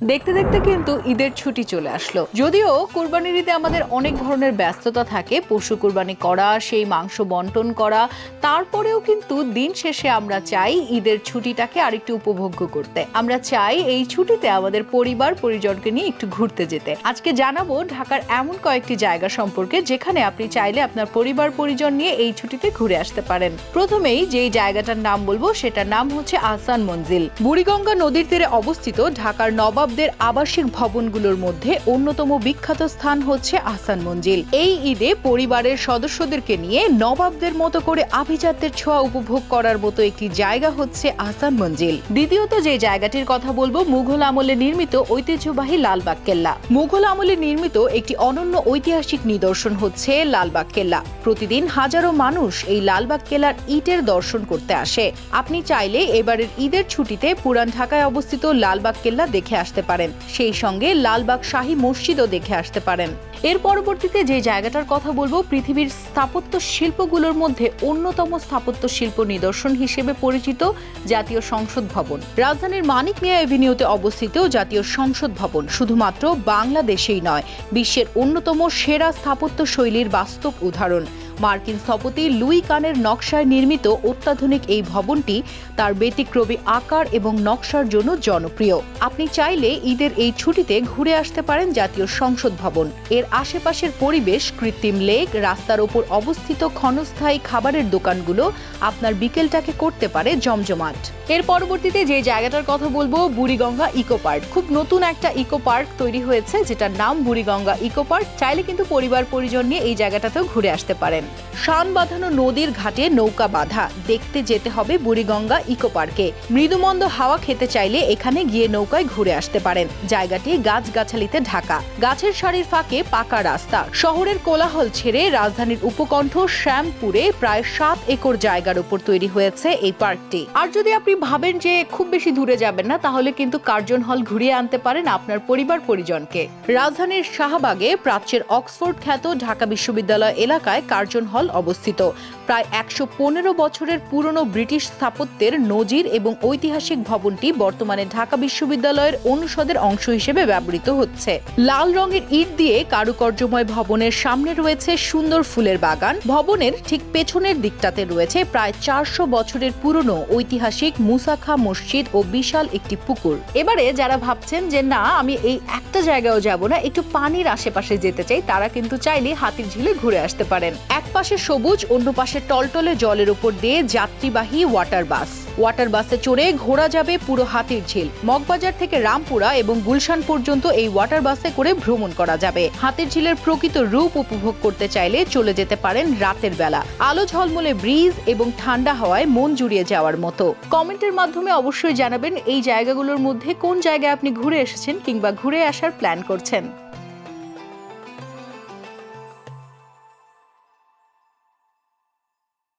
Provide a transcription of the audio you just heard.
দেখতে দেখতে কিন্তু ঈদের ছুটি চলে আসলো। যদিও কুরবানির ঈদে আমাদের অনেক ধরনের ব্যস্ততা থাকে, পশু কুরবানি করা, সেই মাংস বন্টন করা, তারপরেও কিন্তু দিন শেষে আমরা চাই ঈদের ছুটিটাকে আরেকটু উপভোগ্য করতে। আমরা চাই এই ছুটিতে আমাদের পরিবার পরিজনকে নিয়ে একটু ঘুরতে যেতে। আজকে জানাবো ঢাকার এমন কয়েকটি জায়গা সম্পর্কে যেখানে আপনি চাইলে আপনার পরিবার পরিজন নিয়ে এই ছুটিতে ঘুরে আসতে পারেন। প্রথমেই যেই জায়গাটার নাম বলবো সেটার নাম হচ্ছে আহসান মঞ্জিল। বুড়িগঙ্গা নদীর তীরে অবস্থিত ঢাকার নবাবদের আবাসিক ভবনগুলোর মধ্যে অন্যতম বিখ্যাত স্থান হচ্ছে আহসান মঞ্জিল। এই ঈদে পরিবারের সদস্যদেরকে নিয়ে নবাবদের মতো করে আভিজাত্যের ছোঁয়া উপভোগ করার মতো একটি জায়গা হচ্ছে আহসান মঞ্জিল। দ্বিতীয়ত যে জায়গাটির কথা বলবো মুঘল আমলে নির্মিত ঐতিহ্যবাহী লালবাগ কেল্লা। মুঘল আমলে নির্মিত একটি অনন্য ঐতিহাসিক নিদর্শন হচ্ছে লালবাগ কেল্লা। প্রতিদিন হাজারো মানুষ এই লালবাগ কেল্লার ইটের দর্শন করতে আসে। আপনি চাইলে এবারের ঈদের ছুটিতে পুরান ঢাকায় অবস্থিত লালবাগ কেল্লা দেখে আসতে পারেন, সেই সঙ্গে লালবাগ শাহী মসজিদও দেখে আসতে পারেন। এর পরবর্তীতে যে জায়গাটার কথা বলবো পৃথিবীর স্থাপত্য শিল্পগুলোর মধ্যে অন্যতম স্থাপত্য শিল্প নিদর্শন হিসেবে পরিচিত জাতীয় সংসদ ভবন। রাজধানীর মানিক মিয়া এভিনিউতে অবস্থিত জাতীয় সংসদ ভবন শুধুমাত্র বাংলাদেশেই নয়, বিশ্বের অন্যতম সেরা স্থাপত্য শৈলীর বাস্তব উদাহরণ। মার্কিন স্থপতি লুই কানের নকশায় নির্মিত অত্যাধুনিক এই ভবনটি তার ব্যতিক্রমী আকার এবং নকশার জন্য জনপ্রিয়। আপনি চাইলে ঈদের এই ছুটিতে ঘুরে আসতে পারেন জাতীয় সংসদ ভবন। এর আশেপাশের পরিবেশ, কৃত্রিম লেক, রাস্তার ওপর অবস্থিত ক্ষণস্থায়ী খাবারের দোকানগুলো আপনার বিকেলটাকে করতে পারে জমজমাট। এর পরবর্তীতে যে জায়গাটার কথা বলবো বুড়িগঙ্গা ইকো পার্ক। খুব নতুন একটা ইকো পার্ক তৈরি হয়েছে যেটার নাম বুড়িগঙ্গা ইকো পার্ক। চাইলে কিন্তু পরিবার পরিজন নিয়ে এই জায়গাটাতেও ঘুরে আসতে পারেন। শান বাঁধানো নদীর ঘাটে নৌকা বাঁধা দেখতে যেতে হবে বুড়িগঙ্গা ইকো পার্কে। মৃদুমন্দ হাওয়া খেতে চাইলে এখানে গিয়ে নৌকায় ঘুরে আসতে পারেন। জায়গাটি গাছগাছালিতে ঢাকা, গাছের সারির ফাঁকে পাকা রাস্তা। শহরের কোলাহল ছেড়ে রাজধানীর উপকণ্ঠ শ্যামপুরে প্রায় 7 একর জায়গার উপর তৈরি হয়েছে এই পার্কটি। আর যদি আপনি ভাবেন যে খুব বেশি দূরে যাবেন না, তাহলে কিন্তু কার্জন হল ঘুরিয়ে আনতে পারেন আপনার পরিবার পরিজনকে। রাজধানীর শাহবাগে প্রাচ্যের অক্সফোর্ড খ্যাত ঢাকা বিশ্ববিদ্যালয় এলাকায় কার্জন হল অবস্থিত। প্রায় 115 বছরের পুরনো ব্রিটিশ স্থাপত্যের নজির এবং ঐতিহাসিক ভবনটি বর্তমানে ঢাকা বিশ্ববিদ্যালয়ের অনুষদের অংশ হিসেবে ব্যবহৃত হচ্ছে। লাল রঙের ইট দিয়ে কারুকার্যময় ভবনের সামনে রয়েছে সুন্দর ফুলের বাগান। ভবনের ঠিক পেছনের দিকটাতে রয়েছে প্রায় 400 বছরের পুরনো ঐতিহাসিক মুসাখা মসজিদ ও বিশাল একটি পুকুর। এবারে যারা ভাবছেন যে না আমি এই একটা জায়গায়ও যাব না, একটু পানির আশেপাশে যেতে চাই, তারা কিন্তু চাইলে হাতির ঝিলে ঘুরে আসতে পারেন। এক পাশে সবুজ, অন্য পাশে টলটলে জলের উপর দিয়ে যাত্রীবাহী ওয়াটার বাস। ওয়াটার বাসে চড়ে ঘোরা যাবে পুরো হাতির ঝিল। মগবাজার থেকে রামপুরা এবং গুলশান পর্যন্ত এই ওয়াটার বাসে করে ভ্রমণ করা যাবে। হাতির ঝিলের প্রকৃত রূপ উপভোগ করতে চাইলে চলে যেতে পারেন রাতের বেলা। আলো ঝলমলে ব্রিজ এবং ঠান্ডা হাওয়ায় মন জুড়িয়ে যাওয়ার মতো। কমেন্টের মাধ্যমে অবশ্যই জানাবেন এই জায়গাগুলোর মধ্যে কোন জায়গায় আপনি ঘুরে এসেছেন কিংবা ঘুরে আসার প্ল্যান করছেন।